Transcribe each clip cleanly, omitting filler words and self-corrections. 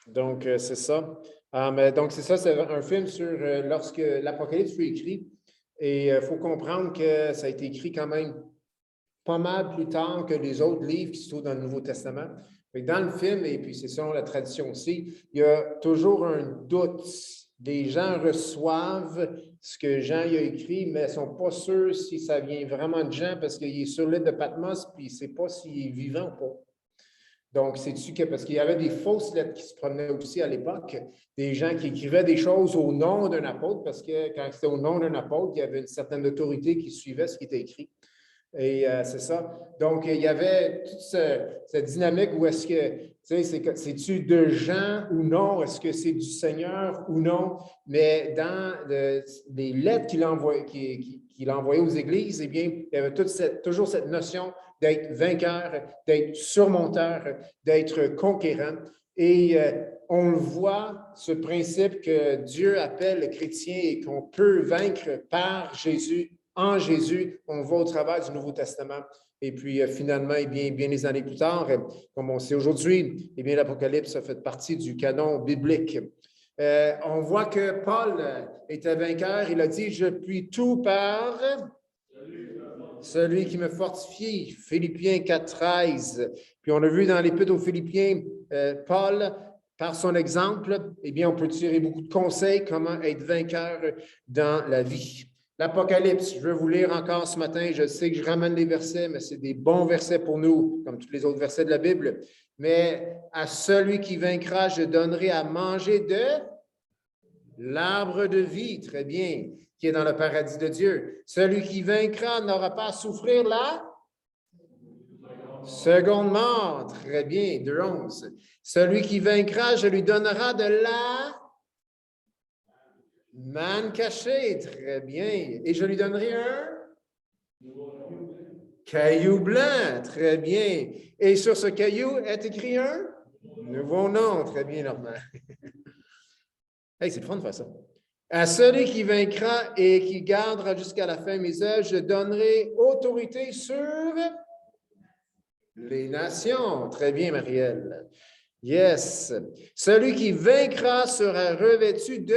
Donc, c'est ça. Donc, c'est ça, c'est un film sur lorsque l'Apocalypse fut écrit. Et il faut comprendre que ça a été écrit quand même pas mal plus tard que les autres livres qui se trouvent dans le Nouveau Testament. Fait que dans le film, et puis c'est selon la tradition aussi, il y a toujours un doute. Les gens reçoivent ce que Jean y a écrit, mais ne sont pas sûrs si ça vient vraiment de Jean parce qu'il est sur l'île de Patmos, puis il ne sait pas s'il est vivant ou pas. Donc, c'est-tu que, parce qu'il y avait des fausses lettres qui se promenaient aussi à l'époque, des gens qui écrivaient des choses au nom d'un apôtre, parce que quand c'était au nom d'un apôtre, il y avait une certaine autorité qui suivait ce qui était écrit. Et c'est ça. Donc, il y avait toute cette dynamique où est-ce que, tu sais, c'est-tu de Jean ou non? Est-ce que c'est du Seigneur ou non? Mais dans les lettres qu'il a envoyées aux églises, eh bien, il y avait toujours cette notion d'être vainqueur, d'être surmonteur, d'être conquérant. Et on le voit, ce principe que Dieu appelle le chrétien et qu'on peut vaincre par Jésus. En Jésus, on va au travers du Nouveau Testament. Et puis, finalement, eh bien des années plus tard, comme on sait aujourd'hui, eh bien, l'Apocalypse a fait partie du canon biblique. On voit que Paul était vainqueur. Il a dit, « Je puis tout par celui qui me fortifie. » Philippiens 4,13. Puis on a vu dans l'Épître aux Philippiens, Paul, par son exemple, eh bien, on peut tirer beaucoup de conseils comment être vainqueur dans la vie. L'Apocalypse, je veux vous lire encore ce matin. Je sais que je ramène les versets, mais c'est des bons versets pour nous, comme tous les autres versets de la Bible. Mais à celui qui vaincra, je donnerai à manger de l'arbre de vie, très bien, qui est dans le paradis de Dieu. Celui qui vaincra n'aura pas à souffrir la seconde mort, très bien, 2:11. Celui qui vaincra, je lui donnerai de la manne cachée, très bien. Et je lui donnerai un caillou blanc, très bien. Et sur ce caillou est écrit un nouveau nom, très bien, Normand. Hey, c'est le fun de faire ça. À celui qui vaincra et qui gardera jusqu'à la fin mes œuvres, je donnerai autorité sur les nations. Très bien, Marielle. Yes. Celui qui vaincra sera revêtu de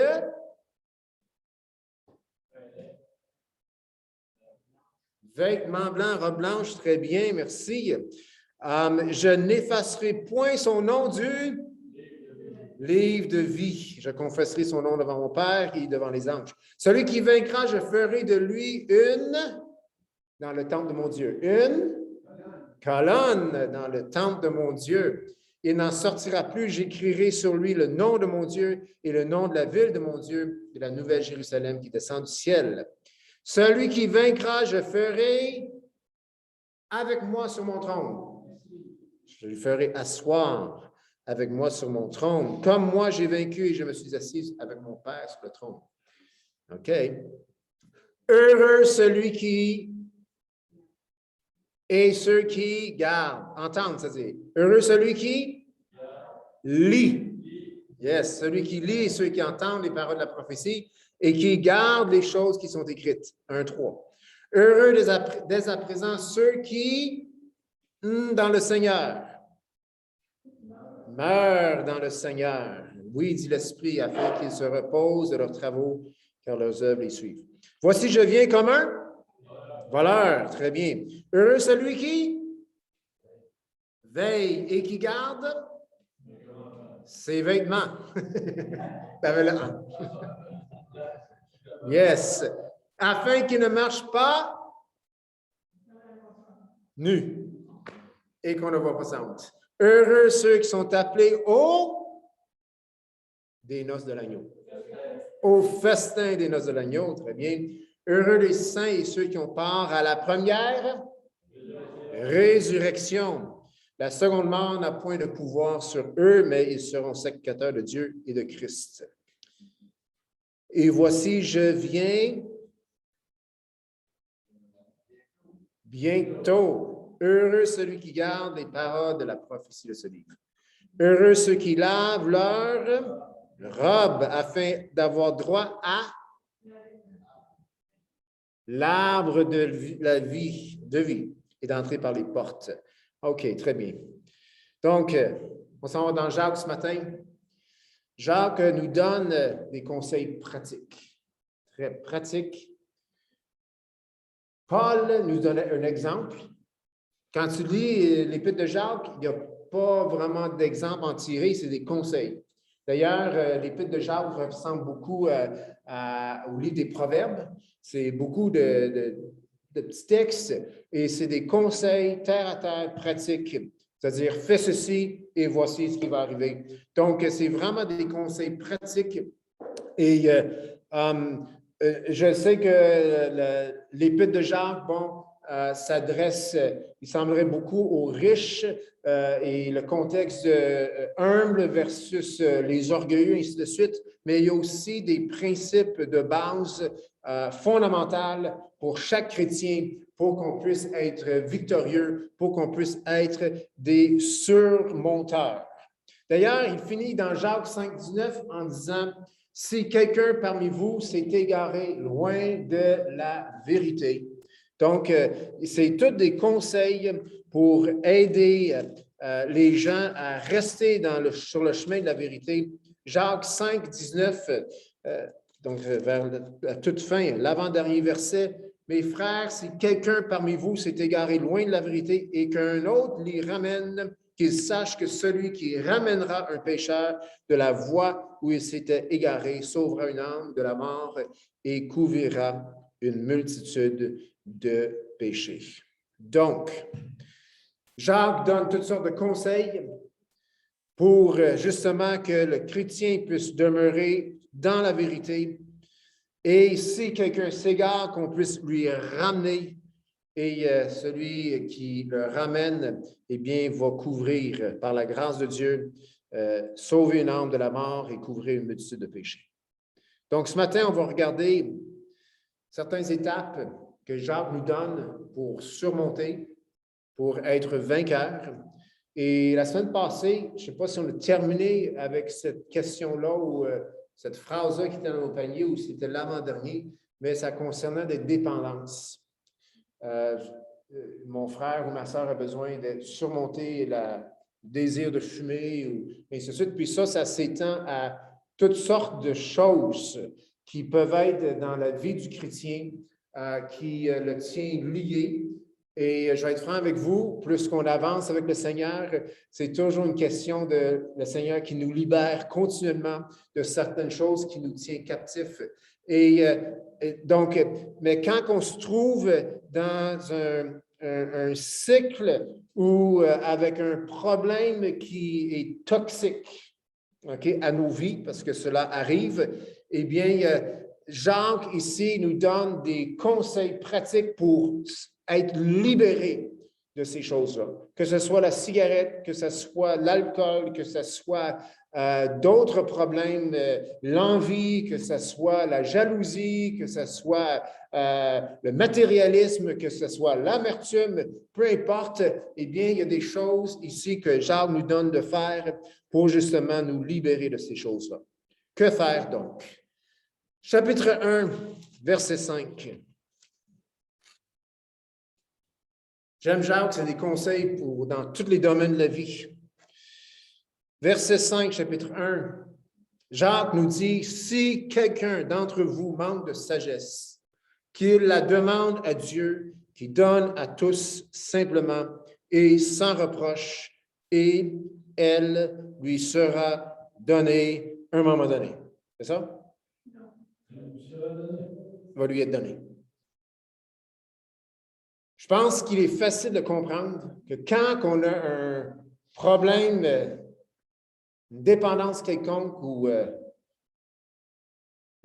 vêtements blancs, robe blanche. Très bien, merci. Je n'effacerai point son nom du livre de vie. Je confesserai son nom devant mon Père et devant les anges. Celui qui vaincra, je ferai de lui dans le temple de mon Dieu, une colonne dans le temple de mon Dieu. Il n'en sortira plus, j'écrirai sur lui le nom de mon Dieu et le nom de la ville de mon Dieu, de la nouvelle Jérusalem qui descend du ciel. Celui qui vaincra, je ferai avec moi sur mon trône. Je lui ferai asseoir avec moi sur mon trône, comme moi j'ai vaincu et je me suis assise avec mon Père sur le trône. OK. Heureux celui qui et ceux qui gardent. Entendre, ça dit. Heureux celui qui lit. Yes, celui qui lit et ceux qui entendent les paroles de la prophétie et qui gardent les choses qui sont écrites. 1:3. Heureux dès à présent ceux qui, dans le Seigneur, meurent dans le Seigneur. Oui, dit l'Esprit, afin qu'ils se reposent de leurs travaux, car leurs œuvres les suivent. Voici, je viens comme un voleur. Très bien. Heureux celui qui veille et qui garde ses vêtements. Yes. Afin qu'il ne marche pas nu et qu'on ne voit pas sa honte. Heureux ceux qui sont appelés des noces de l'agneau. Au festin des noces de l'agneau, très bien. Heureux les saints et ceux qui ont part à la première résurrection. La seconde mort n'a point de pouvoir sur eux, mais ils seront sacrificateurs de Dieu et de Christ. Et voici, je viens bientôt. Heureux celui qui garde les paroles de la prophétie de ce livre. Heureux ceux qui lavent leur robe afin d'avoir droit à l'arbre de la vie, et d'entrer par les portes. OK, très bien. Donc, On s'en va dans Jacques ce matin. Jacques nous donne des conseils pratiques, très pratiques. Paul nous donnait un exemple. Quand tu lis l'Épître de Jacques, il n'y a pas vraiment d'exemple en tirer, c'est des conseils. D'ailleurs, l'Épître de Jacques ressemble beaucoup au livre des Proverbes. C'est beaucoup de petits textes et c'est des conseils terre à terre pratiques. C'est-à-dire, fais ceci et voici ce qui va arriver. Donc, c'est vraiment des conseils pratiques. Et je sais que l'Épître de Jacques, s'adresse, il semblerait beaucoup aux riches et le contexte humble versus les orgueilleux, ainsi de suite, mais il y a aussi des principes de base fondamentaux pour chaque chrétien pour qu'on puisse être victorieux, pour qu'on puisse être des surmonteurs. D'ailleurs, il finit dans Jacques 5,19 en disant « Si quelqu'un parmi vous s'est égaré loin de la vérité », donc, c'est tous des conseils pour aider les gens à rester sur le chemin de la vérité. Jacques 5, 19, donc vers la toute fin, l'avant-dernier verset. « Mes frères, si quelqu'un parmi vous s'est égaré loin de la vérité et qu'un autre l'y ramène, qu'il sache que celui qui ramènera un pécheur de la voie où il s'était égaré sauvera une âme de la mort et couvrira une multitude de péchés. » Donc, Jacques donne toutes sortes de conseils pour justement que le chrétien puisse demeurer dans la vérité. Et si quelqu'un s'égare, qu'on puisse lui ramener. Et celui qui le ramène, eh bien, va couvrir, par la grâce de Dieu, sauver une âme de la mort et couvrir une multitude de péchés. Donc, ce matin, on va regarder certaines étapes que Jacques nous donne pour surmonter, pour être vainqueur. Et la semaine passée, je ne sais pas si on a terminé avec cette question-là ou cette phrase-là qui était dans nos paniers ou c'était l'avant-dernier, mais ça concernait des dépendances. Mon frère ou ma soeur a besoin de surmonter le désir de fumer ou ainsi de suite. Puis ça s'étend à toutes sortes de choses qui peuvent être dans la vie du chrétien, qui le tient lié. Et je vais être franc avec vous, plus qu'on avance avec le Seigneur, c'est toujours une question de le Seigneur qui nous libère continuellement de certaines choses qui nous tiennent captifs. Et donc, mais quand on se trouve dans un cycle ou avec un problème qui est toxique, okay, à nos vies, parce que cela arrive, eh bien, Jacques ici nous donne des conseils pratiques pour être libéré de ces choses-là. Que ce soit la cigarette, que ce soit l'alcool, que ce soit d'autres problèmes, l'envie, que ce soit la jalousie, que ce soit le matérialisme, que ce soit l'amertume, peu importe, eh bien, il y a des choses ici que Jacques nous donne de faire pour justement nous libérer de ces choses-là. Que faire donc? Chapitre 1, verset 5. J'aime Jacques, c'est des conseils dans tous les domaines de la vie. Verset 5, chapitre 1. Jacques nous dit, « Si quelqu'un d'entre vous manque de sagesse, qu'il la demande à Dieu, qui donne à tous simplement et sans reproche, et elle lui sera donnée à un moment donné. » C'est ça? Va lui être donné. Je pense qu'il est facile de comprendre que quand on a un problème, une dépendance quelconque ou un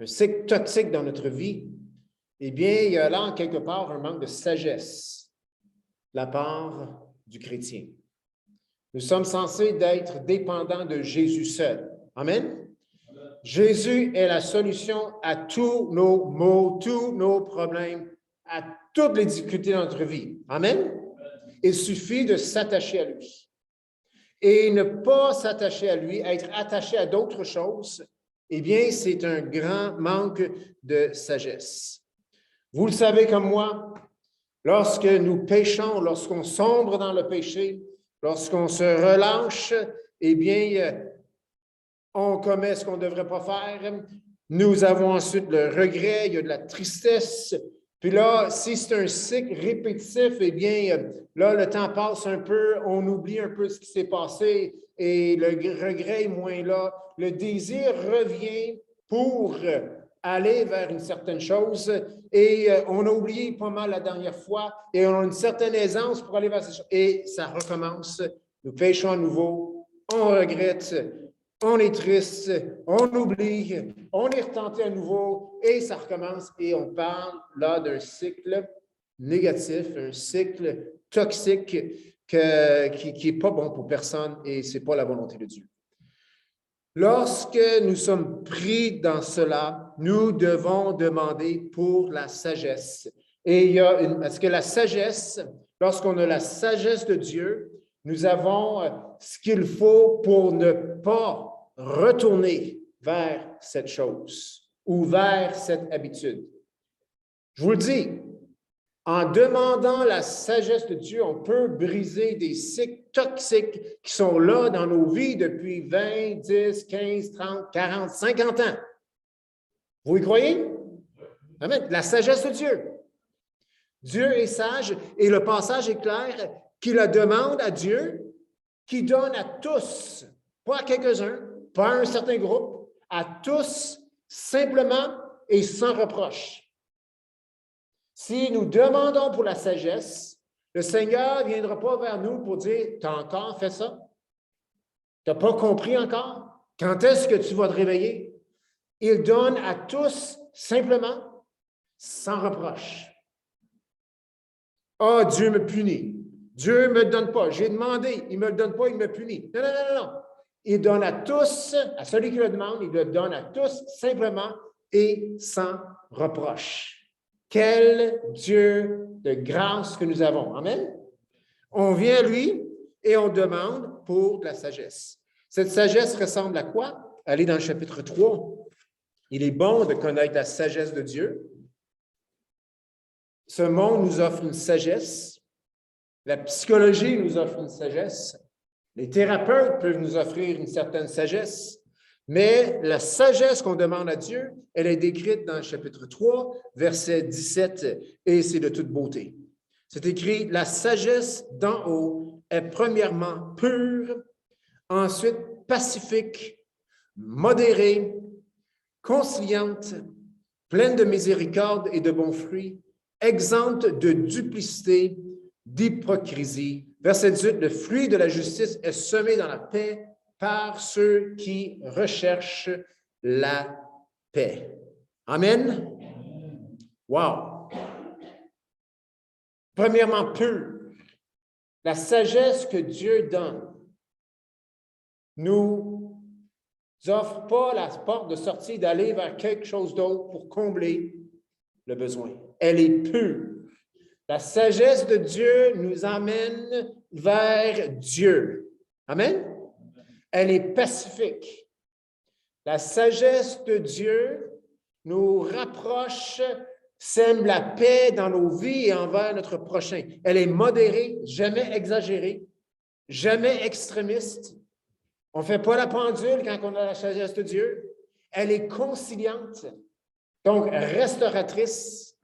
cycle toxique dans notre vie, eh bien, il y a là, en quelque part, un manque de sagesse de la part du chrétien. Nous sommes censés être dépendants de Jésus seul. Amen? Jésus est la solution à tous nos maux, tous nos problèmes, à toutes les difficultés de notre vie. Amen? Il suffit de s'attacher à lui. Et ne pas s'attacher à lui, être attaché à d'autres choses, eh bien, c'est un grand manque de sagesse. Vous le savez comme moi, lorsque nous péchons, lorsqu'on sombre dans le péché, lorsqu'on se relâche, eh bien, on commet ce qu'on ne devrait pas faire. Nous avons ensuite le regret, il y a de la tristesse. Puis là, si c'est un cycle répétitif, eh bien, là, le temps passe un peu, on oublie un peu ce qui s'est passé et le regret est moins là. Le désir revient pour aller vers une certaine chose et on a oublié pas mal la dernière fois et on a une certaine aisance pour aller vers cette chose. Et ça recommence. Nous péchons à nouveau, on regrette, on est triste, on oublie, on est retenté à nouveau et ça recommence et on parle là d'un cycle négatif, un cycle toxique qui n'est pas bon pour personne et ce n'est pas la volonté de Dieu. Lorsque nous sommes pris dans cela, nous devons demander pour la sagesse. Et parce que la sagesse, lorsqu'on a la sagesse de Dieu, nous avons ce qu'il faut pour ne pas retourner vers cette chose ou vers cette habitude. Je vous le dis, en demandant la sagesse de Dieu, on peut briser des cycles toxiques qui sont là dans nos vies depuis 20, 10, 15, 30, 40, 50 ans. Vous y croyez? Amen. La sagesse de Dieu. Dieu est sage et le passage est clair qu'il la demande à Dieu, qui donne à tous, pas à quelques-uns, pas à un certain groupe, à tous, simplement et sans reproche. Si nous demandons pour la sagesse, le Seigneur ne viendra pas vers nous pour dire « Tu as encore fait ça? Tu n'as pas compris encore? Quand est-ce que tu vas te réveiller? » Il donne à tous simplement, sans reproche. « Ah, Dieu me punit. Dieu ne me donne pas. J'ai demandé, il ne me le donne pas, il me punit. » Non, non, non, non. Il donne à tous, à celui qui le demande, il le donne à tous simplement et sans reproche. Quel Dieu de grâce que nous avons. Amen. On vient à lui et on demande pour de la sagesse. Cette sagesse ressemble à quoi? Allez dans le chapitre 3. Il est bon de connaître la sagesse de Dieu. Ce monde nous offre une sagesse. La psychologie nous offre une sagesse. Les thérapeutes peuvent nous offrir une certaine sagesse. Mais la sagesse qu'on demande à Dieu, elle est décrite dans le chapitre 3, verset 17, et c'est de toute beauté. C'est écrit, la sagesse d'en haut est premièrement pure, ensuite pacifique, modérée, conciliante, pleine de miséricorde et de bons fruits, exempte de duplicité, d'hypocrisie. Verset 18, le fruit de la justice est semé dans la paix par ceux qui recherchent la paix. Amen? Wow! Premièrement, pur. La sagesse que Dieu donne nous offre pas la porte de sortie d'aller vers quelque chose d'autre pour combler le besoin. Elle est pure. La sagesse de Dieu nous amène vers Dieu. Amen? Elle est pacifique. La sagesse de Dieu nous rapproche, sème la paix dans nos vies et envers notre prochain. Elle est modérée, jamais exagérée, jamais extrémiste. On ne fait pas la pendule quand on a la sagesse de Dieu. Elle est conciliante, donc restauratrice.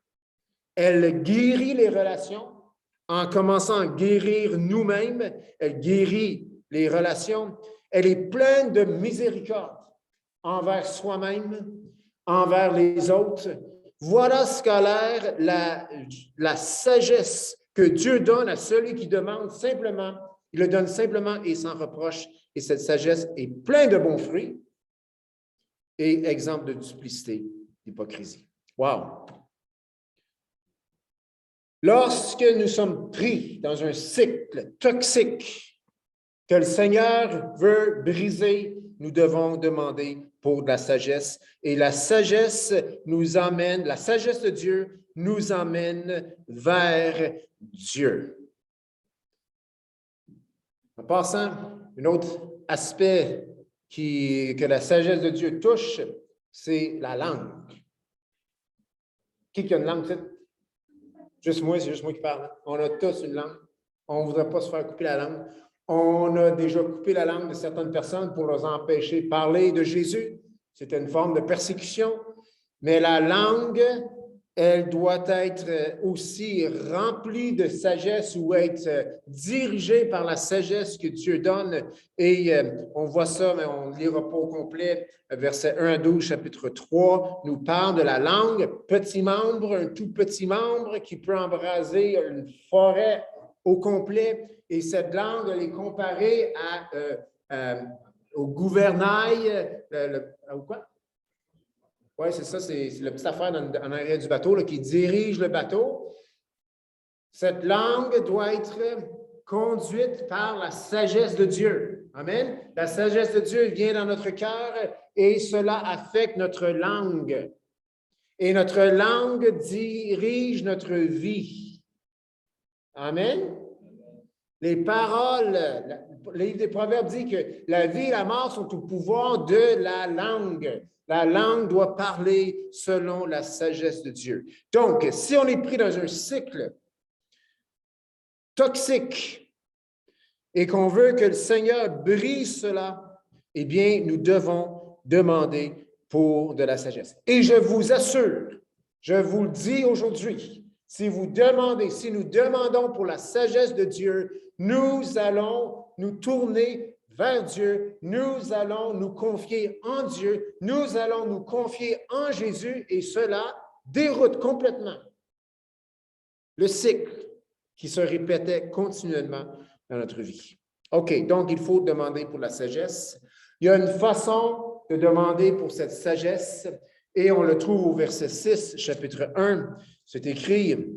Elle guérit les relations en commençant à guérir nous-mêmes. Elle guérit les relations. Elle est pleine de miséricorde envers soi-même, envers les autres. Voilà ce qu'a l'air la sagesse que Dieu donne à celui qui demande simplement. Il le donne simplement et sans reproche. Et cette sagesse est pleine de bons fruits et exempte de duplicité, d'hypocrisie. Wow! Lorsque nous sommes pris dans un cycle toxique que le Seigneur veut briser, nous devons demander pour de la sagesse. Et la sagesse nous amène, la sagesse de Dieu nous amène vers Dieu. En passant, un autre aspect que la sagesse de Dieu touche, c'est la langue. Qui a une langue? Juste moi, c'est juste moi qui parle. On a tous une langue. On ne voudrait pas se faire couper la langue. On a déjà coupé la langue de certaines personnes pour les empêcher de parler de Jésus. C'était une forme de persécution. Mais la langue, elle doit être aussi remplie de sagesse ou être dirigée par la sagesse que Dieu donne. Et on voit ça, mais on ne lira pas au complet. Verset 1 à 12, chapitre 3, nous parle de la langue, petit membre, un tout petit membre qui peut embraser une forêt au complet. Et cette langue, elle est comparée au gouvernail, au quoi? Oui, c'est ça, c'est la petite affaire en arrière du bateau là, qui dirige le bateau. Cette langue doit être conduite par la sagesse de Dieu. Amen. La sagesse de Dieu vient dans notre cœur et cela affecte notre langue. Et notre langue dirige notre vie. Amen. Les paroles, le livre des Proverbes dit que la vie et la mort sont au pouvoir de la langue. La langue doit parler selon la sagesse de Dieu. Donc, si on est pris dans un cycle toxique et qu'on veut que le Seigneur brise cela, eh bien, nous devons demander pour de la sagesse. Et je vous assure, je vous le dis aujourd'hui, si nous demandons pour la sagesse de Dieu, nous allons nous tourner vers Dieu, nous allons nous confier en Dieu, nous allons nous confier en Jésus et cela déroute complètement le cycle qui se répétait continuellement dans notre vie. OK, donc il faut demander pour la sagesse. Il y a une façon de demander pour cette sagesse et on le trouve au verset 6, chapitre 1. C'est écrit «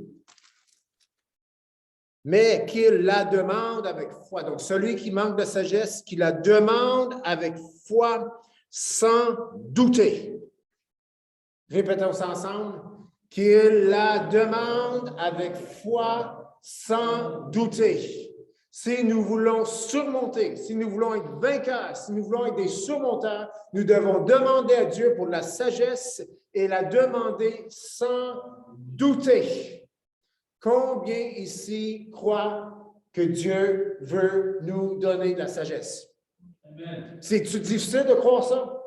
Mais qu'il la demande avec foi ». Donc, celui qui manque de sagesse, qui la demande avec foi sans douter. Répétons ça ensemble. Qu'il la demande avec foi sans douter. Si nous voulons surmonter, si nous voulons être vainqueurs, si nous voulons être des surmonteurs, nous devons demander à Dieu pour la sagesse et la demander sans douter. Combien ici croient que Dieu veut nous donner de la sagesse? C'est-tu difficile de croire ça?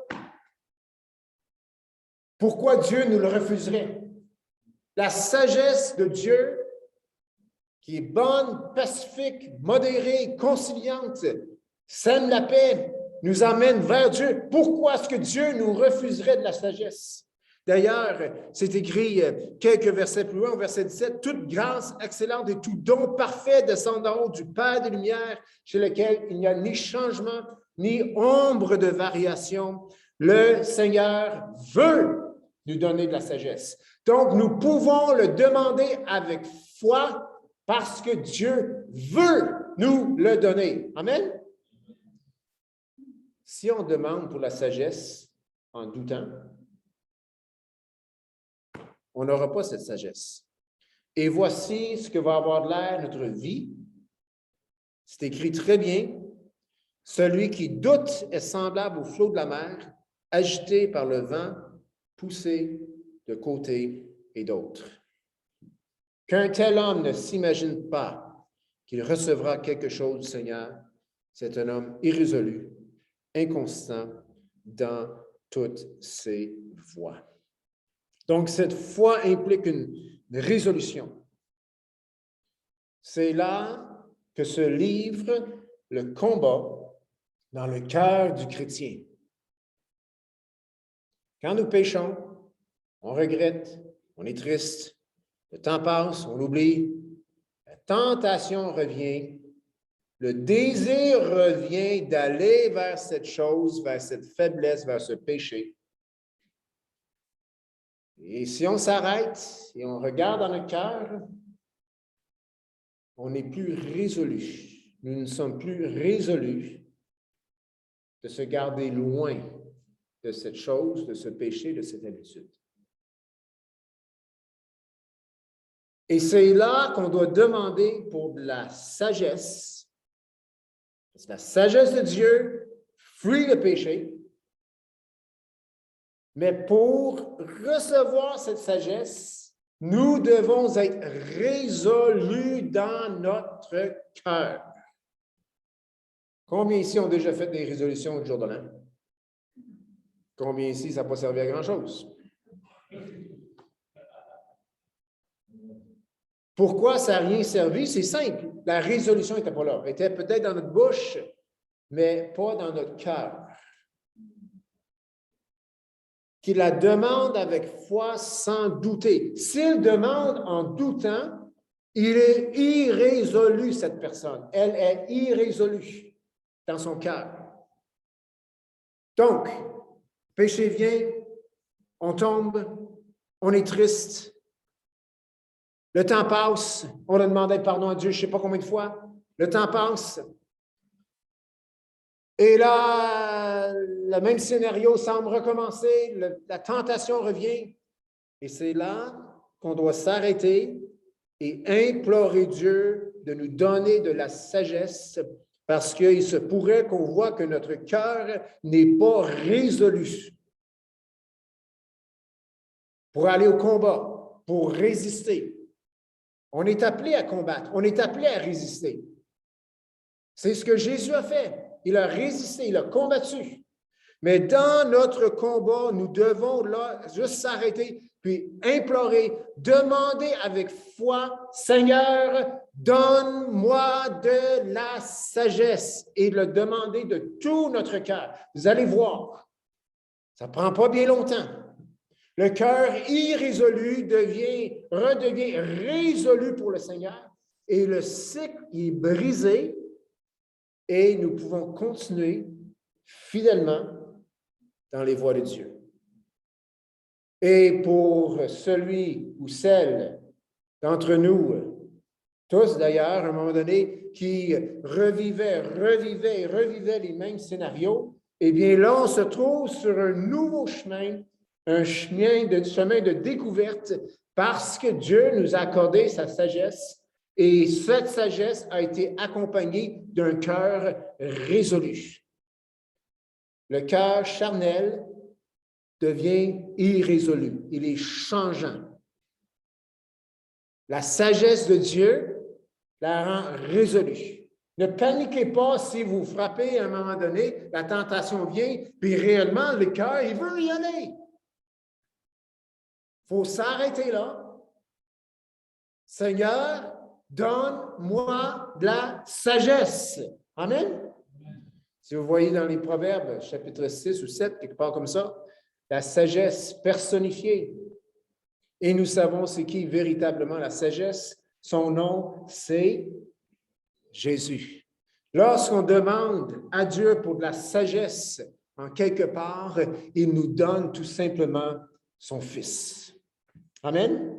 Pourquoi Dieu nous le refuserait? La sagesse de Dieu, qui est bonne, pacifique, modérée, conciliante, sème la paix, nous amène vers Dieu. Pourquoi est-ce que Dieu nous refuserait de la sagesse? D'ailleurs, c'est écrit quelques versets plus loin, au verset 17, « Toute grâce excellente et tout don parfait descendant du Père des Lumières, chez lequel il n'y a ni changement, ni ombre de variation. Le Seigneur veut nous donner de la sagesse. » Donc, nous pouvons le demander avec foi parce que Dieu veut nous le donner. Amen? Si on demande pour la sagesse en doutant, on n'aura pas cette sagesse. Et voici ce que va avoir de l'air notre vie. C'est écrit très bien. Celui qui doute est semblable au flot de la mer, agité par le vent, poussé de côté et d'autre. Qu'un tel homme ne s'imagine pas qu'il recevra quelque chose du Seigneur, c'est un homme irrésolu, inconstant dans toutes ses voies. Donc, cette foi implique une résolution. C'est là que se livre le combat dans le cœur du chrétien. Quand nous péchons, on regrette, on est triste, le temps passe, on l'oublie, la tentation revient, le désir revient d'aller vers cette chose, vers cette faiblesse, vers ce péché. Et si on s'arrête et on regarde dans notre cœur, on n'est plus résolu. Nous ne sommes plus résolus de se garder loin de cette chose, de ce péché, de cette habitude. Et c'est là qu'on doit demander pour de la sagesse. Parce que la sagesse de Dieu fuit le péché. Mais pour recevoir cette sagesse, nous devons être résolus dans notre cœur. Combien ici ont déjà fait des résolutions du jour de l'an? Combien ici, ça n'a pas servi à grand-chose? Pourquoi ça n'a rien servi? C'est simple. La résolution n'était pas là. Elle était peut-être dans notre bouche, mais pas dans notre cœur. Qu'il la demande avec foi sans douter. S'il demande en doutant, il est irrésolu, cette personne. Elle est irrésolue dans son cœur. Donc, péché vient, on tombe, on est triste. Le temps passe, on a demandé pardon à Dieu, je ne sais pas combien de fois. Le temps passe. Et là, le même scénario semble recommencer, la tentation revient. Et c'est là qu'on doit s'arrêter et implorer Dieu de nous donner de la sagesse, parce qu'il se pourrait qu'on voit que notre cœur n'est pas résolu pour aller au combat, pour résister. On est appelé à combattre, on est appelé à résister. C'est ce que Jésus a fait. Il a résisté, il a combattu. Mais dans notre combat, nous devons là juste s'arrêter, puis implorer, demander avec foi, Seigneur, donne-moi de la sagesse, et le demander de tout notre cœur. Vous allez voir, ça ne prend pas bien longtemps. Le cœur irrésolu redevient résolu pour le Seigneur, et le cycle est brisé, et nous pouvons continuer fidèlement dans les voies de Dieu. Et pour celui ou celle d'entre nous, tous d'ailleurs, à un moment donné, qui revivaient les mêmes scénarios, eh bien là, on se trouve sur un nouveau chemin, un chemin de découverte, parce que Dieu nous a accordé sa sagesse, et cette sagesse a été accompagnée d'un cœur résolu. Le cœur charnel devient irrésolu, il est changeant. La sagesse de Dieu la rend résolue. Ne paniquez pas si vous frappez à un moment donné, la tentation vient, puis réellement, le cœur, il veut y aller. Il faut s'arrêter là. Seigneur, donne-moi de la sagesse. Amen. Si vous voyez dans les Proverbes, chapitre 6 ou 7, quelque part comme ça, la sagesse personnifiée. Et nous savons c'est qui véritablement la sagesse. Son nom, c'est Jésus. Lorsqu'on demande à Dieu pour de la sagesse, en quelque part, il nous donne tout simplement son Fils. Amen.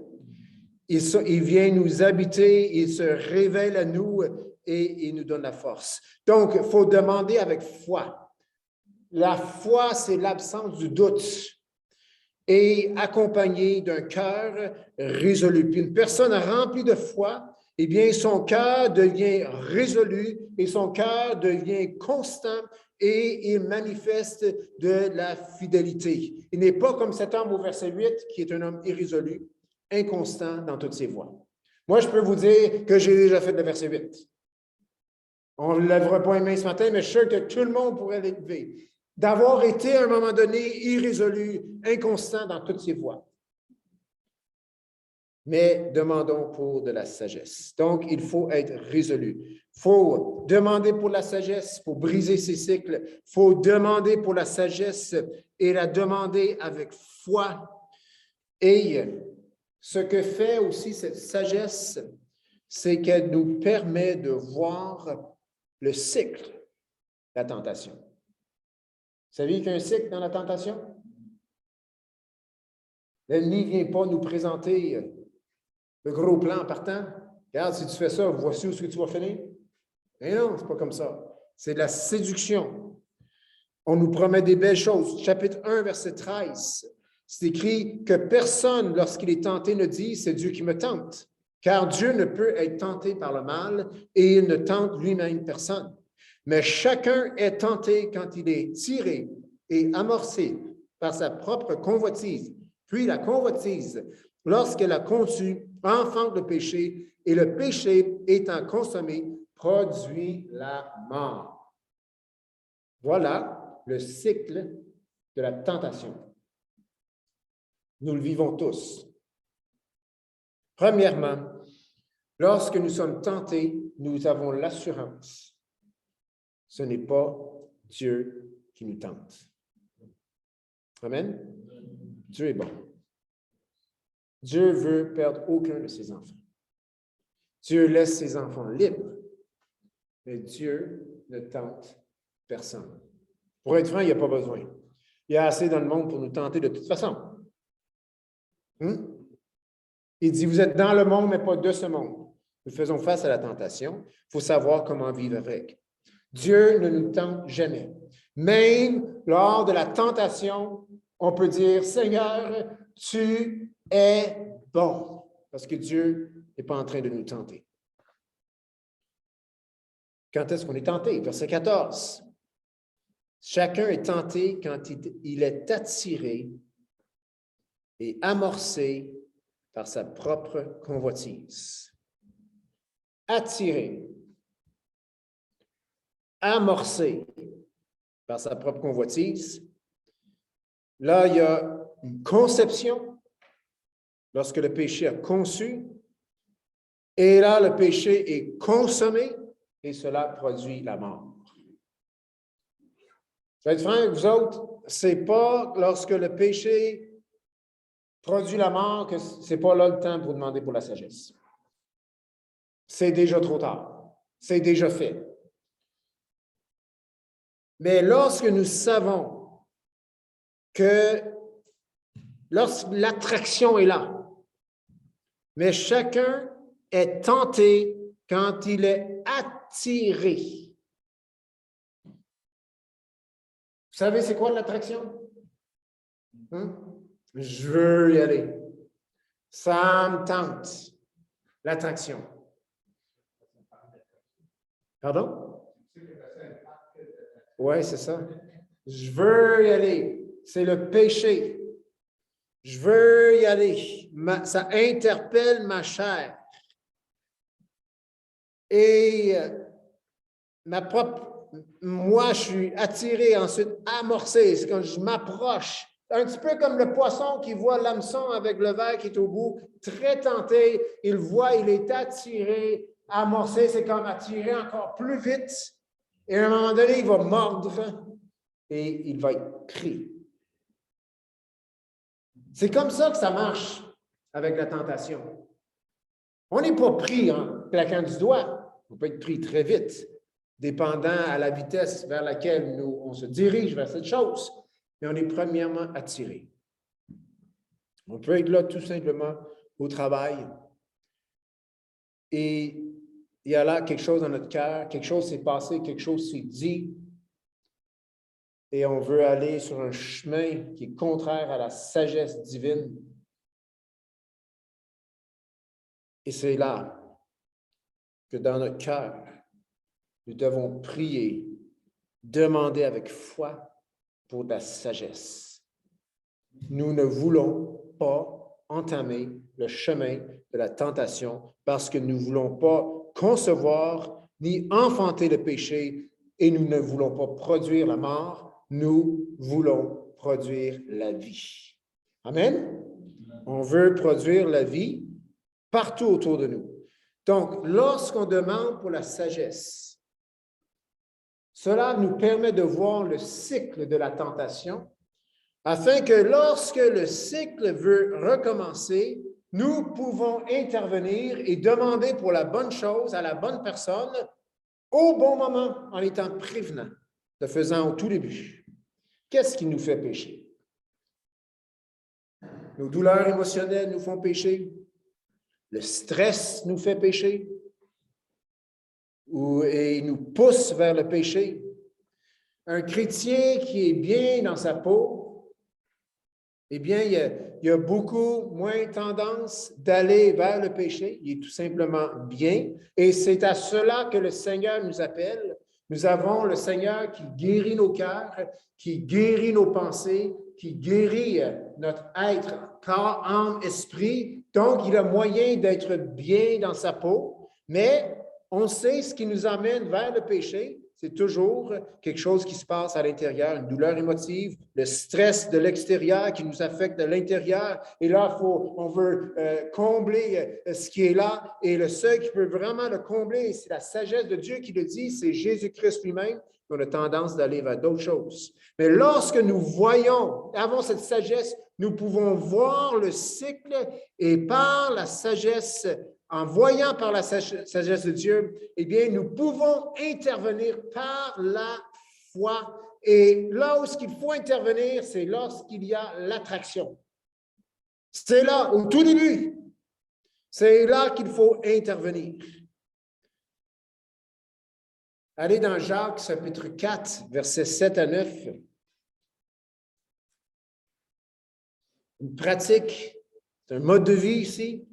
Il vient nous habiter, il se révèle à nous et il nous donne la force. Donc, il faut demander avec foi. La foi, c'est l'absence du doute et accompagnée d'un cœur résolu. Puis une personne remplie de foi, eh bien, son cœur devient résolu et son cœur devient constant et il manifeste de la fidélité. Il n'est pas comme cet homme au verset 8 qui est un homme irrésolu, inconstant dans toutes ses voies. Moi, je peux vous dire que j'ai déjà fait le verset 8. On ne lèvera pas une main ce matin, mais je suis sûr que tout le monde pourrait l'élever. D'avoir été à un moment donné irrésolu, inconstant dans toutes ses voies. Mais demandons pour de la sagesse. Donc, il faut être résolu. Il faut demander pour la sagesse, pour briser ses cycles. Il faut demander pour la sagesse et la demander avec foi. Et ce que fait aussi cette sagesse, c'est qu'elle nous permet de voir le cycle de la tentation. Vous savez qu'il y a un cycle dans la tentation? L'ennemi ne vient pas nous présenter le gros plan en partant. Regarde, si tu fais ça, voici où tu vas finir. Mais non, ce n'est pas comme ça. C'est de la séduction. On nous promet des belles choses. Chapitre 1, verset 13. C'est écrit que personne, lorsqu'il est tenté, ne dit « c'est Dieu qui me tente ». Car Dieu ne peut être tenté par le mal et il ne tente lui-même personne. Mais chacun est tenté quand il est tiré et amorcé par sa propre convoitise. Puis la convoitise, lorsqu'elle a conçu, enfante le péché, et le péché étant consommé, produit la mort. Voilà le cycle de la tentation. Nous le vivons tous. Premièrement, lorsque nous sommes tentés, nous avons l'assurance. Ce n'est pas Dieu qui nous tente. Amen? Dieu est bon. Dieu veut perdre aucun de ses enfants. Dieu laisse ses enfants libres, mais Dieu ne tente personne. Pour être franc, il n'y a pas besoin. Il y a assez dans le monde pour nous tenter de toute façon. Il dit, vous êtes dans le monde, mais pas de ce monde. Nous faisons face à la tentation. Il faut savoir comment vivre avec. Dieu ne nous tente jamais. Même lors de la tentation, on peut dire, Seigneur, tu es bon. Parce que Dieu n'est pas en train de nous tenter. Quand est-ce qu'on est tenté? Verset 14. Chacun est tenté quand il est attiré et amorcé par sa propre convoitise. Attiré, amorcé par sa propre convoitise. Là, il y a une conception lorsque le péché a conçu. Et là, le péché est consommé et cela produit la mort. Je vais être franc avec vous autres, ce n'est pas lorsque le péché produit la mort que ce n'est pas là le temps pour demander pour la sagesse. C'est déjà trop tard. C'est déjà fait. Mais lorsque nous savons que lorsque l'attraction est là, mais chacun est tenté quand il est attiré. Vous savez, c'est quoi l'attraction? Je veux y aller. Ça me tente. L'attraction. Pardon? Oui, c'est ça. Je veux y aller. C'est le péché. Je veux y aller. Ça interpelle ma chair. Et moi, je suis attiré, ensuite amorcé. C'est quand je m'approche. Un petit peu comme le poisson qui voit l'hameçon avec le ver qui est au bout, très tenté. Il voit, il est attiré, amorcé. C'est comme attiré encore plus vite. Et à un moment donné, il va mordre et il va être pris. C'est comme ça que ça marche avec la tentation. On n'est pas pris en claquant du doigt. On peut être pris très vite, dépendant à la vitesse vers laquelle on se dirige vers cette chose. Mais on est premièrement attiré. On peut être là tout simplement au travail. Et il y a là quelque chose dans notre cœur, quelque chose s'est passé, quelque chose s'est dit. Et on veut aller sur un chemin qui est contraire à la sagesse divine. Et c'est là que dans notre cœur, nous devons prier, demander avec foi pour de la sagesse. Nous ne voulons pas entamer le chemin de la tentation parce que nous ne voulons pas concevoir ni enfanter le péché et nous ne voulons pas produire la mort, nous voulons produire la vie. Amen? On veut produire la vie partout autour de nous. Donc, lorsqu'on demande pour la sagesse, cela nous permet de voir le cycle de la tentation, afin que lorsque le cycle veut recommencer, nous pouvons intervenir et demander pour la bonne chose à la bonne personne au bon moment, en étant prévenant, le faisant au tout début. Qu'est-ce qui nous fait pécher? Nos douleurs émotionnelles nous font pécher. Le stress nous fait pécher. Et nous pousse vers le péché. Un chrétien qui est bien dans sa peau, eh bien, il y a beaucoup moins tendance d'aller vers le péché. Il est tout simplement bien. Et c'est à cela que le Seigneur nous appelle. Nous avons le Seigneur qui guérit nos cœurs, qui guérit nos pensées, qui guérit notre être, corps, âme, esprit. Donc, il a moyen d'être bien dans sa peau, mais on sait ce qui nous amène vers le péché, c'est toujours quelque chose qui se passe à l'intérieur, une douleur émotive, le stress de l'extérieur qui nous affecte de l'intérieur. Et là, on veut combler ce qui est là. Et le seul qui peut vraiment le combler, c'est la sagesse de Dieu qui le dit, c'est Jésus-Christ lui-même. On a tendance d'aller vers d'autres choses. Mais lorsque nous avons cette sagesse, nous pouvons voir le cycle et par la sagesse, en voyant par la sagesse de Dieu, eh bien, nous pouvons intervenir par la foi. Et là où il faut intervenir, c'est lorsqu'il y a l'attraction. C'est là, au tout début, c'est là qu'il faut intervenir. Allez dans Jacques, chapitre 4, versets 7 à 9. Une pratique, c'est un mode de vie ici.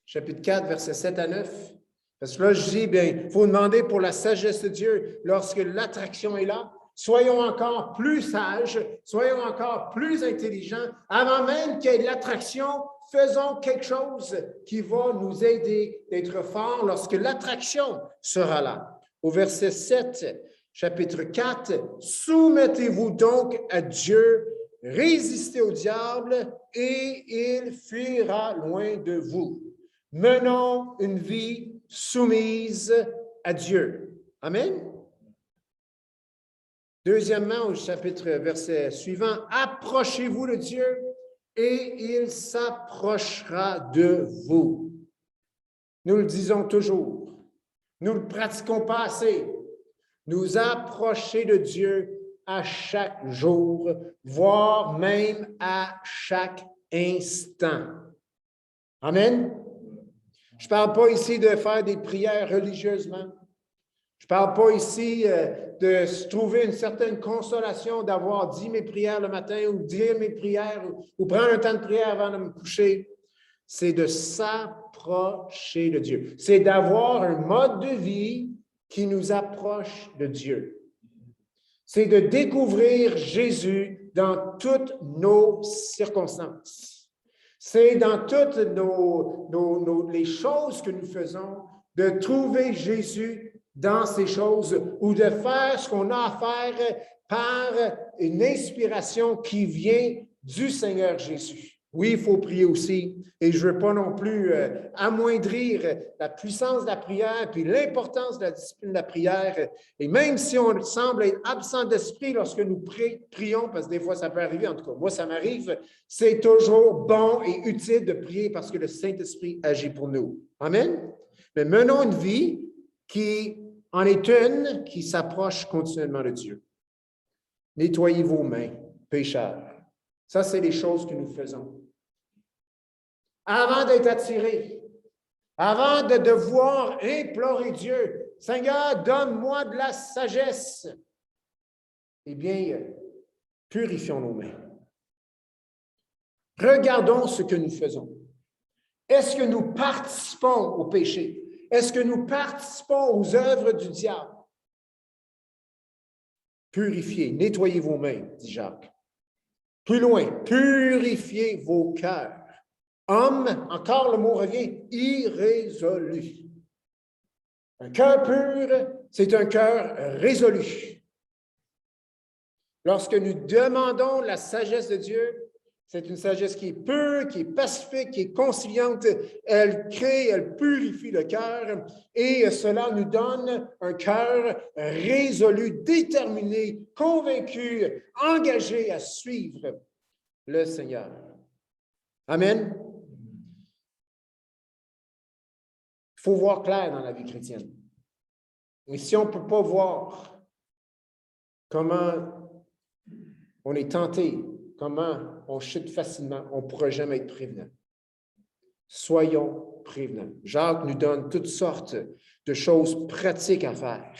Chapitre 4, versets 7 à 9. Parce que là, je dis, bien, il faut demander pour la sagesse de Dieu lorsque l'attraction est là. Soyons encore plus sages, soyons encore plus intelligents. Avant même qu'il y ait l'attraction, faisons quelque chose qui va nous aider d'être forts lorsque l'attraction sera là. Au verset 7, chapitre 4, « Soumettez-vous donc à Dieu, résistez au diable et il fuira loin de vous. Menons une vie soumise à Dieu. » Amen. Deuxièmement, au chapitre verset suivant, « Approchez-vous de Dieu et il s'approchera de vous. » Nous le disons toujours. Nous ne le pratiquons pas assez. Nous approcher de Dieu à chaque jour, voire même à chaque instant. Amen. Je ne parle pas ici de faire des prières religieusement. Je ne parle pas ici de se trouver une certaine consolation d'avoir dit mes prières le matin ou dire mes prières ou prendre un temps de prière avant de me coucher. C'est de s'approcher de Dieu. C'est d'avoir un mode de vie qui nous approche de Dieu. C'est de découvrir Jésus dans toutes nos circonstances. C'est dans toutes les choses que nous faisons, de trouver Jésus dans ces choses ou de faire ce qu'on a à faire par une inspiration qui vient du Seigneur Jésus. Oui, il faut prier aussi, et je ne veux pas non plus amoindrir la puissance de la prière puis l'importance de la discipline de la prière. Et même si on semble être absent d'esprit lorsque nous prions, parce que des fois ça peut arriver, en tout cas moi ça m'arrive, c'est toujours bon et utile de prier parce que le Saint-Esprit agit pour nous. Amen? Mais menons une vie qui en est une qui s'approche continuellement de Dieu. Nettoyez vos mains, pécheurs. Ça, c'est les choses que nous faisons. Avant d'être attirés, avant de devoir implorer Dieu, Seigneur, donne-moi de la sagesse. Eh bien, purifions nos mains. Regardons ce que nous faisons. Est-ce que nous participons au péché? Est-ce que nous participons aux œuvres du diable? Purifiez, nettoyez vos mains, dit Jacques. Plus loin, purifiez vos cœurs. Homme, encore le mot revient, irrésolu. Un cœur pur, c'est un cœur résolu. Lorsque nous demandons la sagesse de Dieu, c'est une sagesse qui est pure, qui est pacifique, qui est conciliante. Elle crée, elle purifie le cœur et cela nous donne un cœur résolu, déterminé, convaincu, engagé à suivre le Seigneur. Amen. Il faut voir clair dans la vie chrétienne. Et si on ne peut pas voir comment on est tenté, comment on chute facilement, on ne pourra jamais être prévenant. Soyons prévenants. Jacques nous donne toutes sortes de choses pratiques à faire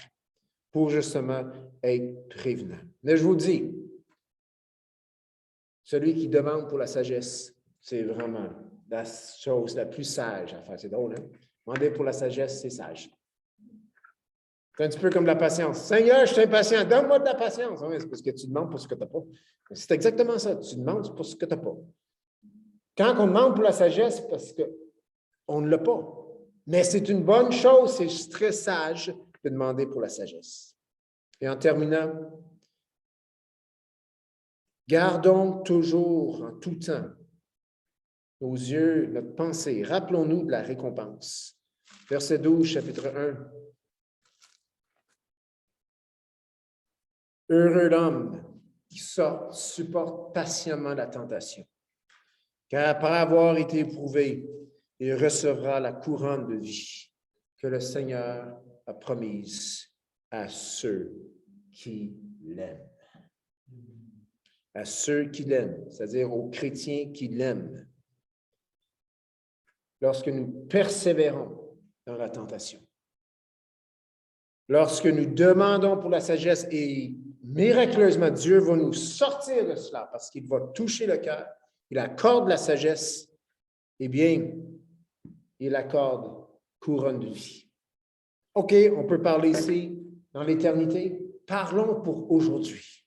pour justement être prévenant. Mais je vous dis, celui qui demande pour la sagesse, c'est vraiment la chose la plus sage à faire. C'est drôle, hein? Demander pour la sagesse, c'est sage. C'est un petit peu comme la patience. Seigneur, je suis impatient, donne-moi de la patience. Oui, c'est parce que tu demandes pour ce que tu n'as pas. C'est exactement ça. Tu demandes pour ce que tu n'as pas. Quand on demande pour la sagesse, c'est parce qu'on ne l'a pas. Mais c'est une bonne chose, c'est très sage de demander pour la sagesse. Et en terminant, gardons toujours en tout temps nos yeux, notre pensée. Rappelons-nous de la récompense. Verset 12, chapitre 1. Heureux l'homme qui supporte patiemment la tentation, car après avoir été éprouvé, il recevra la couronne de vie que le Seigneur a promise à ceux qui l'aiment. À ceux qui l'aiment, c'est-à-dire aux chrétiens qui l'aiment. Lorsque nous persévérons dans la tentation, lorsque nous demandons pour la sagesse et miraculeusement, Dieu va nous sortir de cela parce qu'il va toucher le cœur, il accorde la sagesse, eh bien, il accorde couronne de vie. OK, on peut parler ici dans l'éternité. Parlons pour aujourd'hui.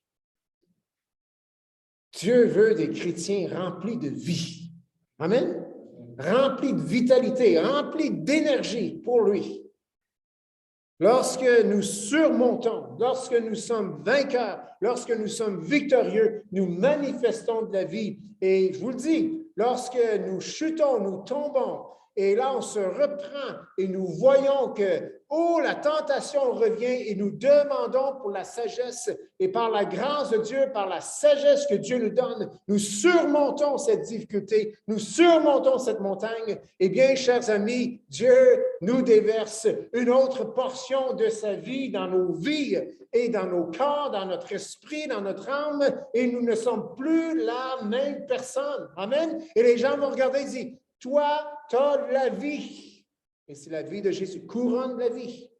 Dieu veut des chrétiens remplis de vie. Amen? Remplis de vitalité, remplis d'énergie pour lui. Lorsque nous surmontons, lorsque nous sommes vainqueurs, lorsque nous sommes victorieux, nous manifestons de la vie. Et je vous le dis, lorsque nous chutons, nous tombons, et là on se reprend et nous voyons que, oh, la tentation revient et nous demandons pour la sagesse et par la grâce de Dieu, par la sagesse que Dieu nous donne, nous surmontons cette difficulté, nous surmontons cette montagne. Eh bien, chers amis, Dieu nous déverse une autre portion de sa vie dans nos vies et dans nos corps, dans notre esprit, dans notre âme, et nous ne sommes plus la même personne. Amen. Et les gens vont regarder et dire, toi, tu as la vie. Et c'est la vie de Jésus, couronne de la vie.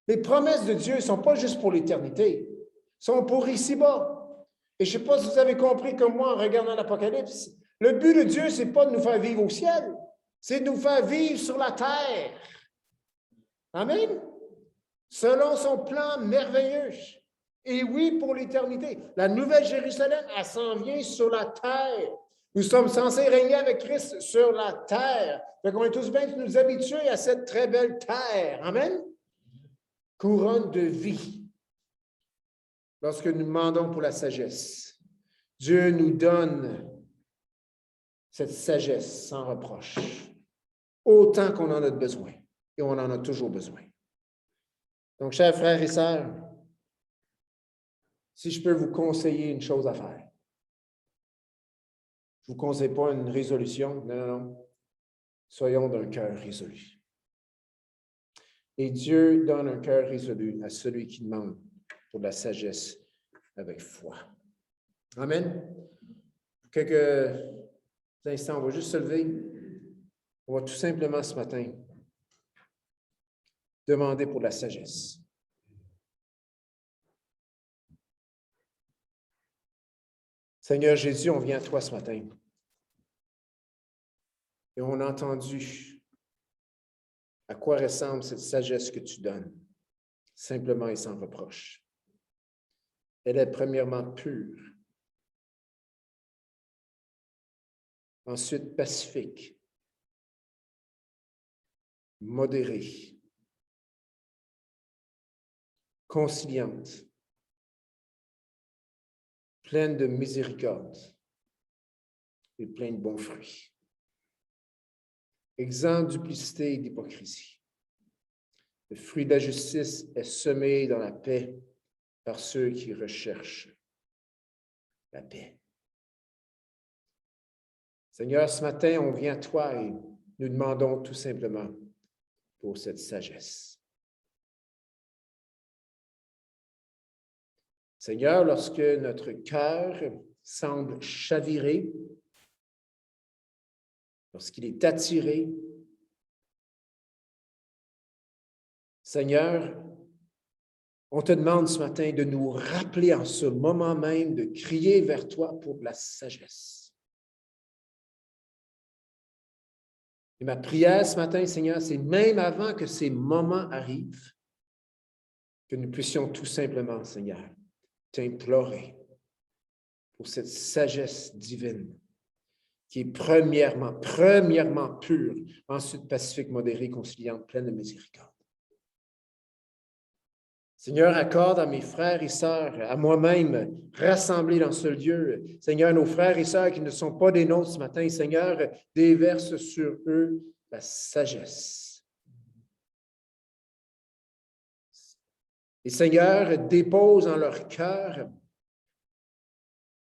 Les promesses de Dieu ne sont pas juste pour l'éternité, sont pour ici-bas. Et je ne sais pas si vous avez compris comme moi en regardant l'Apocalypse, le but de Dieu, ce n'est pas de nous faire vivre au ciel, c'est de nous faire vivre sur la terre. Amen. Selon son plan merveilleux. Et oui, pour l'éternité. La Nouvelle Jérusalem, elle s'en vient sur la terre. Nous sommes censés régner avec Christ sur la terre. Donc, on est tous bien de nous habituer à cette très belle terre. Amen. Couronne de vie. Lorsque nous demandons pour la sagesse, Dieu nous donne cette sagesse sans reproche, autant qu'on en a besoin. Et on en a toujours besoin. Donc, chers frères et sœurs, si je peux vous conseiller une chose à faire, je ne vous conseille pas une résolution, non. Soyons d'un cœur résolu. Et Dieu donne un cœur résolu à celui qui demande pour la sagesse avec foi. Amen. Pour quelques instants, on va juste se lever. On va tout simplement ce matin demander pour la sagesse. Seigneur Jésus, on vient à toi ce matin. Et on a entendu à quoi ressemble cette sagesse que tu donnes, simplement et sans reproche. Elle est premièrement pure, ensuite pacifique, modérée, conciliante, pleine de miséricorde et pleine de bons fruits. Exempt de duplicité et d'hypocrisie. Le fruit de la justice est semé dans la paix par ceux qui recherchent la paix. Seigneur, ce matin, on vient à toi et nous demandons tout simplement pour cette sagesse. Seigneur, lorsque notre cœur semble chavirer, lorsqu'il est attiré, Seigneur, on te demande ce matin de nous rappeler en ce moment même de crier vers toi pour de la sagesse. Et ma prière ce matin, Seigneur, c'est même avant que ces moments arrivent, que nous puissions tout simplement, Seigneur, t'implorer pour cette sagesse divine qui est premièrement pure, ensuite pacifique, modérée, conciliante, pleine de miséricorde. Seigneur, accorde à mes frères et sœurs, à moi-même, rassemblés dans ce lieu, Seigneur, nos frères et sœurs qui ne sont pas des nôtres ce matin, Seigneur, déverse sur eux la sagesse. Et Seigneur, dépose en leur cœur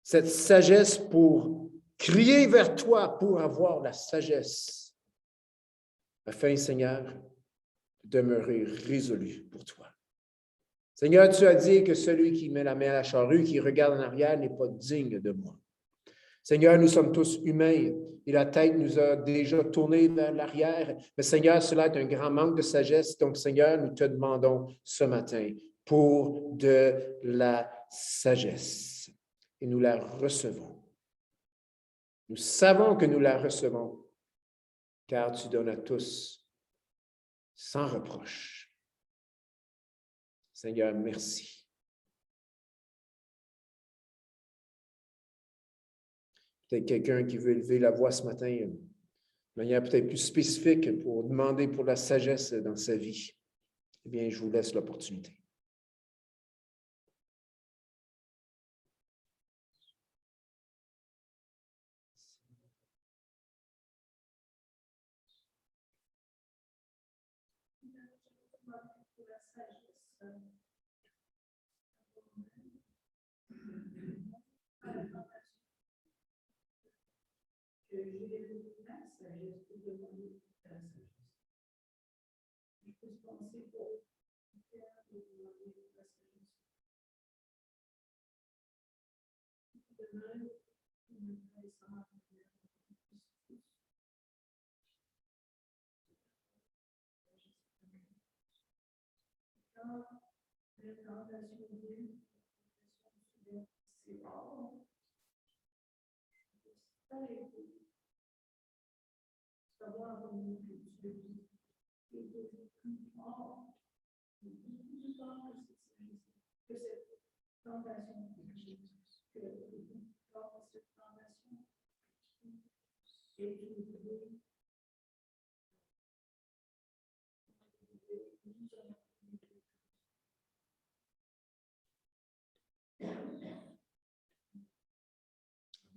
cette sagesse pour crier vers toi, pour avoir la sagesse, afin, Seigneur, de demeurer résolu pour toi. Seigneur, tu as dit que celui qui met la main à la charrue, qui regarde en arrière, n'est pas digne de moi. Seigneur, nous sommes tous humains et la tête nous a déjà tourné vers l'arrière. Mais Seigneur, cela est un grand manque de sagesse. Donc, Seigneur, nous te demandons ce matin pour de la sagesse. Et nous la recevons. Nous savons que nous la recevons, car tu donnes à tous sans reproche. Seigneur, merci. Peut-être quelqu'un qui veut élever la voix ce matin de manière peut-être plus spécifique pour demander pour la sagesse dans sa vie. Eh bien, je vous laisse l'opportunité.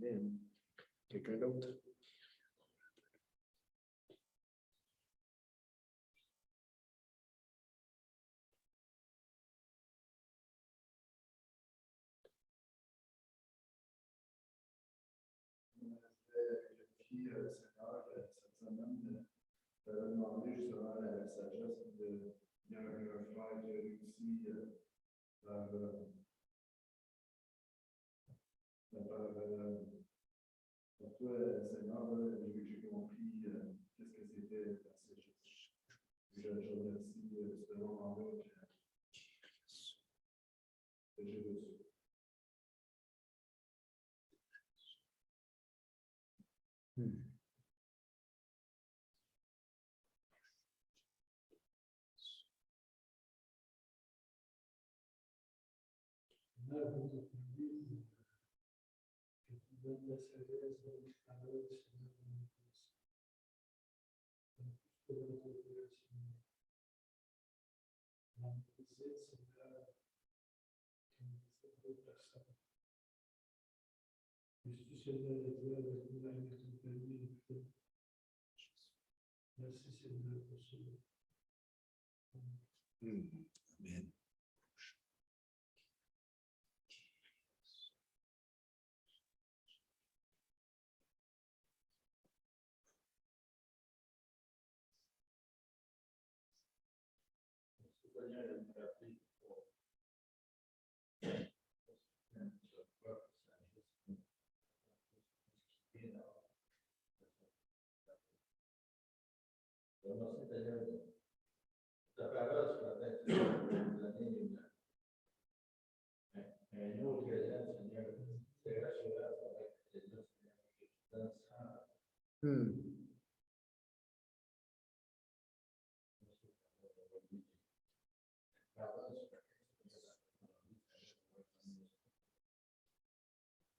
Amen. Quelqu'un d'autre? Seigneur, cette semaine, demander justement la sagesse de. Il y a un frère qui a réussi pour toi, Seigneur, j'ai compris qu'est-ce que c'était la sagesse. Je remercie ce moment-là que j'ai reçu. Merci Seigneur pour ce. Amen. Ta parole ce matin, tu nous donner un autre élan, Seigneur. C'est rassurant avec les deux, Seigneur.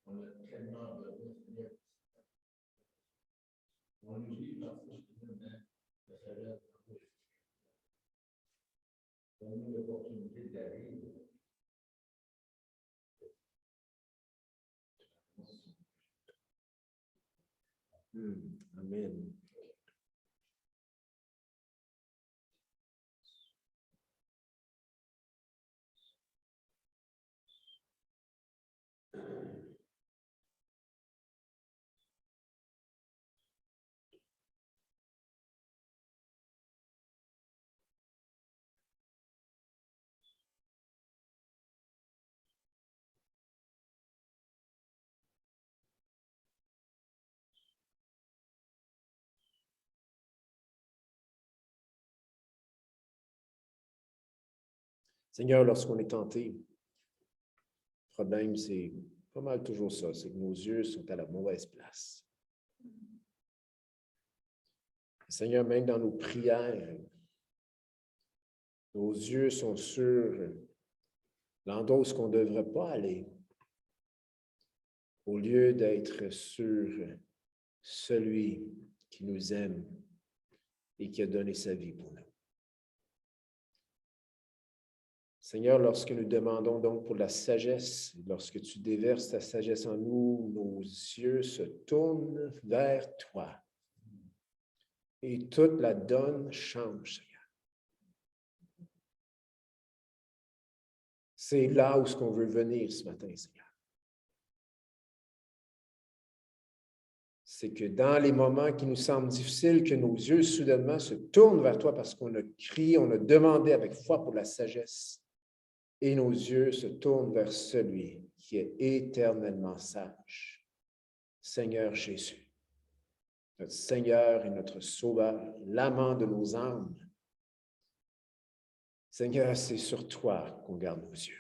On a tellement besoin, Seigneur. On oublie parfois, Seigneur, la sagesse. Donne-nous l'opportunité d'aller Amen. Seigneur, lorsqu'on est tenté, le problème, c'est pas mal toujours ça, c'est que nos yeux sont à la mauvaise place. Seigneur, même dans nos prières, nos yeux sont sur l'endroit où on ne devrait pas aller, au lieu d'être sur celui qui nous aime et qui a donné sa vie pour nous. Seigneur, lorsque nous demandons donc pour la sagesse, lorsque tu déverses ta sagesse en nous, nos yeux se tournent vers toi. Et toute la donne change, Seigneur. C'est là où on veut venir ce matin, Seigneur. C'est que dans les moments qui nous semblent difficiles, que nos yeux soudainement se tournent vers toi parce qu'on a crié, on a demandé avec foi pour la sagesse. Et nos yeux se tournent vers celui qui est éternellement sage, Seigneur Jésus, notre Seigneur et notre Sauveur, l'amant de nos âmes. Seigneur, c'est sur toi qu'on garde nos yeux.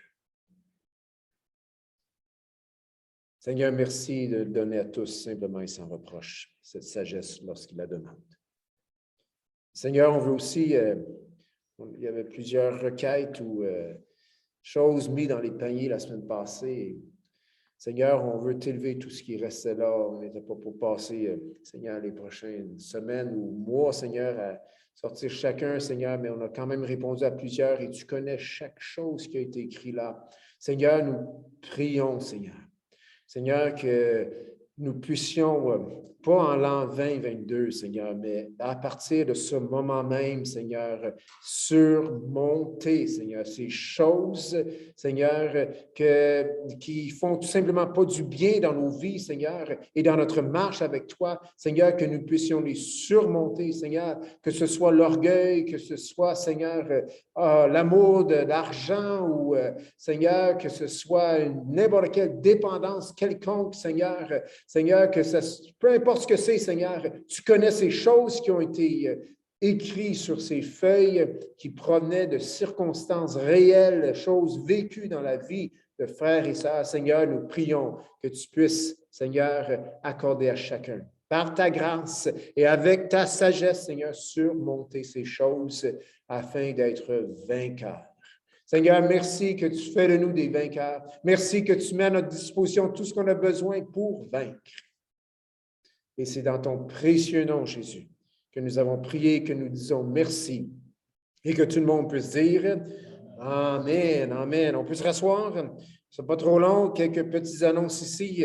Seigneur, merci de donner à tous simplement et sans reproche cette sagesse lorsqu'il la demande. Seigneur, on veut aussi, il y avait plusieurs requêtes ou choses mises dans les paniers la semaine passée. Seigneur, on veut t'élever tout ce qui restait là. On n'était pas pour passer, Seigneur, les prochaines semaines ou mois, Seigneur, à sortir chacun, Seigneur, mais on a quand même répondu à plusieurs et tu connais chaque chose qui a été écrite là. Seigneur, nous prions, Seigneur. Seigneur, que nous puissions, pas en l'an 2022, Seigneur, mais à partir de ce moment même, Seigneur, surmonter, Seigneur, ces choses, Seigneur, qui font tout simplement pas du bien dans nos vies, Seigneur, et dans notre marche avec toi, Seigneur, que nous puissions les surmonter, Seigneur, que ce soit l'orgueil, que ce soit, Seigneur, l'amour de l'argent ou, Seigneur, que ce soit n'importe quelle dépendance quelconque, Seigneur, Seigneur, que ça, peu importe ce que c'est, Seigneur, tu connais ces choses qui ont été écrites sur ces feuilles qui provenaient de circonstances réelles, choses vécues dans la vie de frères et sœurs. Seigneur, nous prions que tu puisses, Seigneur, accorder à chacun, par ta grâce et avec ta sagesse, Seigneur, surmonter ces choses afin d'être vainqueurs. Seigneur, merci que tu fais de nous des vainqueurs. Merci que tu mets à notre disposition tout ce qu'on a besoin pour vaincre. Et c'est dans ton précieux nom, Jésus, que nous avons prié, que nous disons merci. Et que tout le monde puisse dire Amen, Amen. On peut se rasseoir. Ce n'est pas trop long. Quelques petites annonces ici.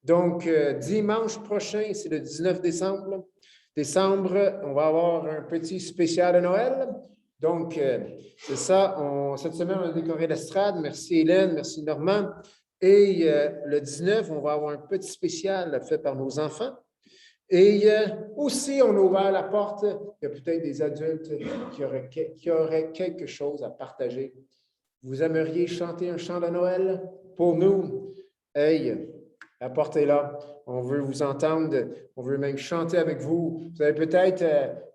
Donc, dimanche prochain, c'est le 19 décembre. On va avoir un petit spécial de Noël. Donc, c'est ça. Cette semaine, on a décoré l'estrade. Merci Hélène, merci Normand. Et le 19, on va avoir un petit spécial fait par nos enfants. Et aussi, on a ouvert la porte. Il y a peut-être des adultes qui auraient quelque chose à partager. Vous aimeriez chanter un chant de Noël pour nous? Hey, la porte est là. On veut vous entendre. On veut même chanter avec vous. Vous avez peut-être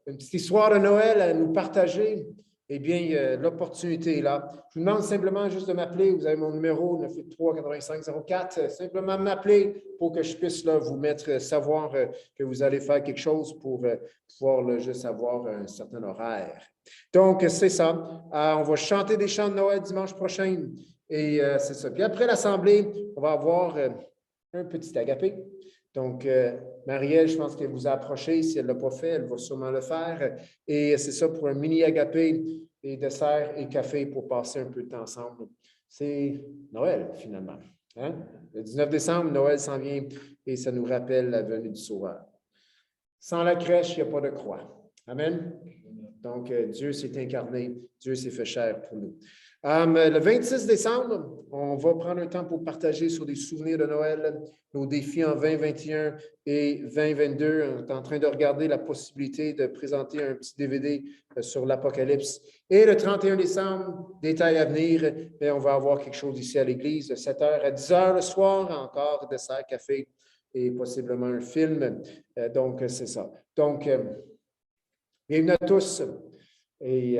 une petite histoire de Noël à nous partager. Eh bien, l'opportunité est là. Je vous demande simplement juste de m'appeler. Vous avez mon numéro 983-8504. Simplement m'appeler pour que je puisse là, vous mettre, savoir que vous allez faire quelque chose pour pouvoir là, juste avoir un certain horaire. Donc, c'est ça. On va chanter des chants de Noël dimanche prochain. Et c'est ça. Puis après l'Assemblée, on va avoir un petit agapé. Donc, Marielle, je pense qu'elle vous a approché. Si elle ne l'a pas fait, elle va sûrement le faire. Et c'est ça pour un mini agapé, et dessert et café pour passer un peu de temps ensemble. C'est Noël, finalement. Hein? Le 19 décembre, Noël s'en vient et ça nous rappelle la venue du Sauveur. Sans la crèche, il n'y a pas de croix. Amen. Donc, Dieu s'est incarné, Dieu s'est fait chair pour nous. Le 26 décembre, on va prendre un temps pour partager sur des souvenirs de Noël, nos défis en 2021 et 2022. On est en train de regarder la possibilité de présenter un petit DVD sur l'Apocalypse. Et le 31 décembre, détails à venir, mais on va avoir quelque chose ici à l'église de 7h à 10h le soir, encore dessert, café et possiblement un film. Donc, c'est ça. Donc, bienvenue à tous. Et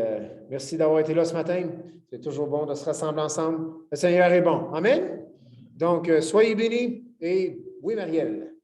merci d'avoir été là ce matin. C'est toujours bon de se rassembler ensemble. Le Seigneur est bon. Amen. Donc, soyez bénis et oui, Marielle.